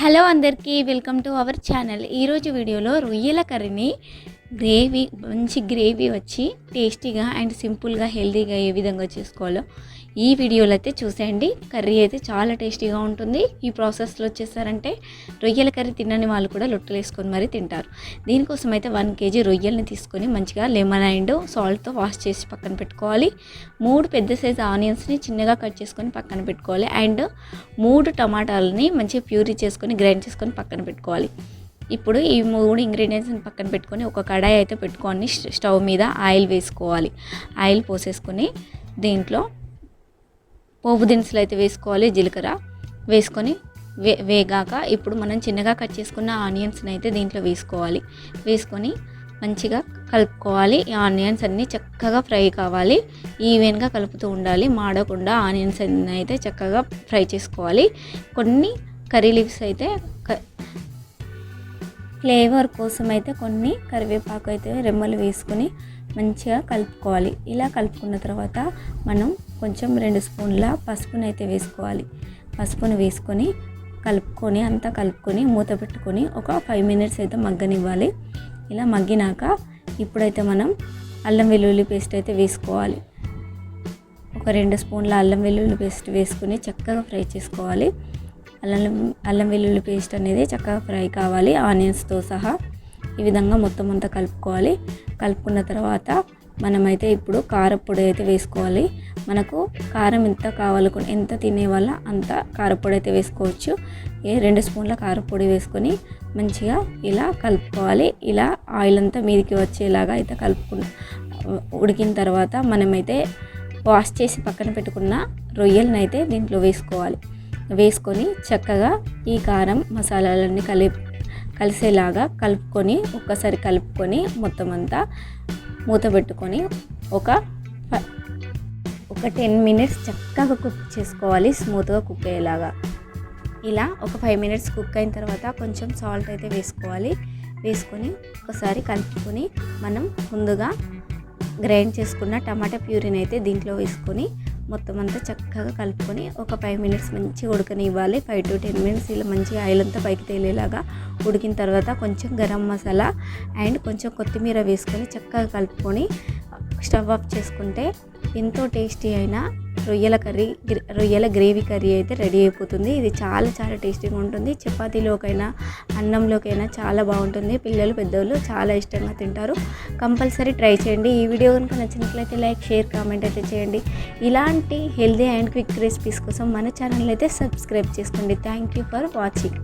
Hello అందరికీ welcome to our channel. ఈరోజు వీడియోలో రొయ్యల కర్రీని మంచి గ్రేవీ వచ్చి టేస్టీగా అండ్ సింపుల్గా హెల్తీగా ఏ విధంగా చేసుకోవాలో ఈ వీడియోలో అయితే చూసేయండి. కర్రీ అయితే చాలా టేస్టీగా ఉంటుంది. ఈ ప్రాసెస్లో వచ్చేసారంటే రొయ్యల కర్రీ తినని వాళ్ళు కూడా లొట్టలు వేసుకొని మరీ తింటారు. దీనికోసం అయితే 1 kg రొయ్యల్ని తీసుకొని మంచిగా లెమన్ అండ్ సాల్ట్తో వాష్ చేసి పక్కన పెట్టుకోవాలి. 3 పెద్ద సైజు ఆనియన్స్ని చిన్నగా కట్ చేసుకొని పక్కన పెట్టుకోవాలి. అండ్ 3 టమాటాలని మంచిగా ప్యూరీ చేసుకొని గ్రైండ్ చేసుకొని పక్కన పెట్టుకోవాలి. ఇప్పుడు ఈ 3 ఇంగ్రీడియంట్స్ని పక్కన పెట్టుకొని ఒక కడాయి అయితే పెట్టుకొని స్టవ్ మీద ఆయిల్ వేసుకోవాలి. ఆయిల్ పోసేసుకొని దీంట్లో పోపు దినుసులు అయితే వేసుకోవాలి. జీలకర్ర వేసుకొని వేగాక ఇప్పుడు మనం చిన్నగా కట్ చేసుకున్న ఆనియన్స్ని అయితే దీంట్లో వేసుకోవాలి. వేసుకొని మంచిగా కలుపుకోవాలి. ఈ ఆనియన్స్ అన్నీ చక్కగా ఫ్రై కావాలి. ఈవెన్గా కలుపుతూ ఉండాలి. మాడకుండా ఆనియన్స్ అన్నీ అయితే చక్కగా ఫ్రై చేసుకోవాలి. కొన్ని కర్రీ లీవ్స్ అయితే ఫ్లేవర్ కోసం అయితే కొన్ని కరివేపాకు అయితే రెమ్మలు వేసుకొని మంచిగా కలుపుకోవాలి. ఇలా కలుపుకున్న తర్వాత మనం కొంచెం 2 స్పూన్ల పసుపుని అయితే వేసుకోవాలి. పసుపుని వేసుకొని కలుపుకొని మూత పెట్టుకొని ఒక 5 minutes అయితే మగ్గనివ్వాలి. ఇలా మగ్గినాక ఇప్పుడైతే మనం అల్లం వెల్లుల్లి పేస్ట్ అయితే వేసుకోవాలి. ఒక 2 స్పూన్ల అల్లం వెల్లుల్లి పేస్ట్ వేసుకొని చక్కగా ఫ్రై చేసుకోవాలి. అల్లం వెల్లుల్లి పేస్ట్ అనేది చక్కగా ఫ్రై కావాలి ఆనియన్స్తో సహా. ఈ విధంగా మొత్తం అంతా కలుపుకోవాలి. కలుపుకున్న తర్వాత మనమైతే ఇప్పుడు కారపొడి అయితే వేసుకోవాలి. మనకు కారం ఎంత కావాలనుకుని ఎంత తినేవాళ్ళ అంత కారపొడి అయితే వేసుకోవచ్చు. 2 స్పూన్ల కారపొడి వేసుకొని మంచిగా ఇలా కలుపుకోవాలి. ఇలా ఆయిల్ అంతా మీదికి వచ్చేలాగా అయితే ఉడికిన తర్వాత మనమైతే వాష్ చేసి పక్కన పెట్టుకున్న రొయ్యలను అయితే దీంట్లో వేసుకొని చక్కగా ఈ కారం మసాలాలన్నీ కలిసేలాగా ఒక్కసారి కలుపుకొని మొత్తం అంతా మూత పెట్టుకొని ఒక 10 minutes చక్కగా కుక్ చేసుకోవాలి. స్మూత్గా కుక్ అయ్యేలాగా. ఇలా ఒక 5 minutes కుక్ అయిన తర్వాత కొంచెం సాల్ట్ అయితే వేసుకొని ఒకసారి కలుపుకొని మనం ముందుగా గ్రైండ్ చేసుకున్న టమాటా ప్యూరీని అయితే దీంట్లో వేసుకొని మొత్తం అంతా చక్కగా కలుపుకొని ఒక 5 minutes మంచిగా ఉడకనివ్వాలి. 5 to 10 minutes ఇలా మంచిగా ఆయిల్ అంతా పైకి తేలేలాగా ఉడికిన తర్వాత కొంచెం గరం మసాలా అండ్ కొంచెం కొత్తిమీర వేసుకొని చక్కగా కలుపుకొని స్టవ్ ఆఫ్ చేసుకుంటే ఎంతో టేస్టీ అయిన రొయ్యల గ్రేవీ కర్రీ అయితే రెడీ అయిపోతుంది. ఇది చాలా చాలా టేస్టీగా ఉంటుంది. చపాతీలోకైనా అన్నంలోకైనా చాలా బాగుంటుంది. పిల్లలు పెద్దవాళ్ళు చాలా ఇష్టంగా తింటారు. కంపల్సరీ ట్రై చేయండి. ఈ వీడియో కనుక నచ్చినట్లయితే లైక్, షేర్, కామెంట్ అయితే చేయండి. ఇలాంటి హెల్దీ అండ్ క్విక్ రెసిపీస్ కోసం మన ఛానల్ అయితే సబ్స్క్రైబ్ చేసుకోండి. Thank you for watching.